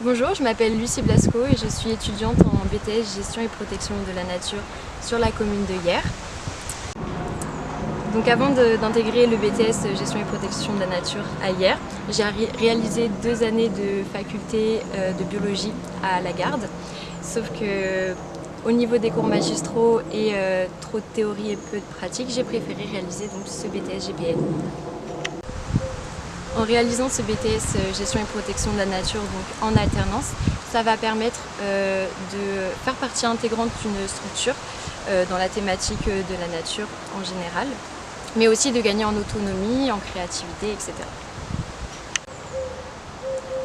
Bonjour, je m'appelle Lucie Blasco et je suis étudiante en BTS Gestion et Protection de la Nature sur la commune de Hyères. Donc avant d'intégrer le BTS Gestion et Protection de la Nature à Hyères, j'ai réalisé 2 années de faculté de biologie à la Garde. Sauf que au niveau des cours magistraux et trop de théorie et peu de pratique, j'ai préféré réaliser donc ce BTS GPN. En réalisant ce BTS Gestion et Protection de la Nature donc en alternance, ça va permettre de faire partie intégrante d'une structure dans la thématique de la nature en général, mais aussi de gagner en autonomie, en créativité, etc.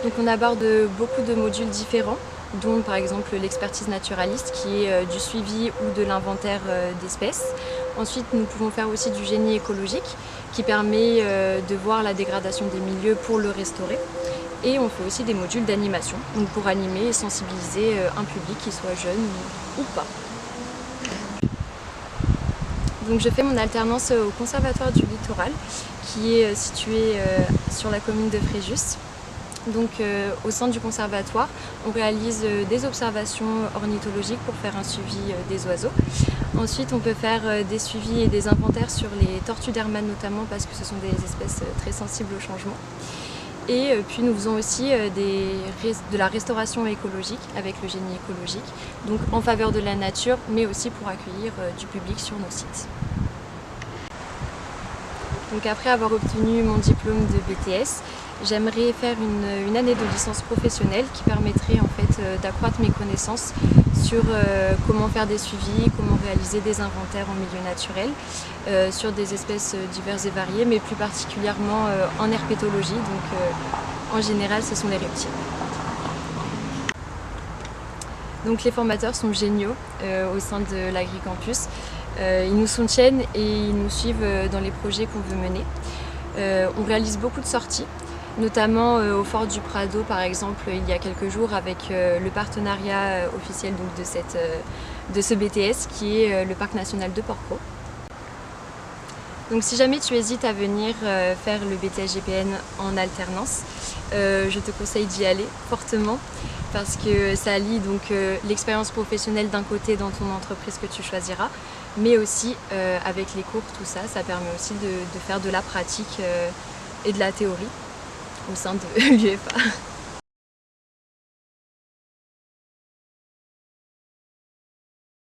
Donc on aborde beaucoup de modules différents, dont par exemple l'expertise naturaliste qui est du suivi ou de l'inventaire d'espèces. Ensuite nous pouvons faire aussi du génie écologique qui permet de voir la dégradation des milieux pour le restaurer. Et on fait aussi des modules d'animation, donc pour animer et sensibiliser un public qui soit jeune ou pas. Donc je fais mon alternance au Conservatoire du Littoral qui est situé sur la commune de Fréjus. Donc au sein du conservatoire, on réalise des observations ornithologiques pour faire un suivi des oiseaux. Ensuite, on peut faire des suivis et des inventaires sur les tortues d'Hermann notamment parce que ce sont des espèces très sensibles au changement. Et puis nous faisons aussi de la restauration écologique avec le génie écologique, donc en faveur de la nature mais aussi pour accueillir du public sur nos sites. Donc après avoir obtenu mon diplôme de BTS, j'aimerais faire une année de licence professionnelle qui permettrait en fait d'accroître mes connaissances sur comment faire des suivis, comment réaliser des inventaires en milieu naturel, sur des espèces diverses et variées, mais plus particulièrement en herpétologie, donc en général ce sont les reptiles. Donc les formateurs sont géniaux au sein de l'Agricampus. Ils nous soutiennent et ils nous suivent dans les projets qu'on veut mener. On réalise beaucoup de sorties, notamment au Fort du Prado par exemple il y a quelques jours avec le partenariat officiel donc, de ce BTS qui est le Parc National de Porquerolles. Donc si jamais tu hésites à venir faire le BTS GPN en alternance, je te conseille d'y aller fortement parce que ça allie donc l'expérience professionnelle d'un côté dans ton entreprise que tu choisiras, mais aussi avec les cours, tout ça, ça permet aussi de faire de la pratique et de la théorie au sein de l'UFA.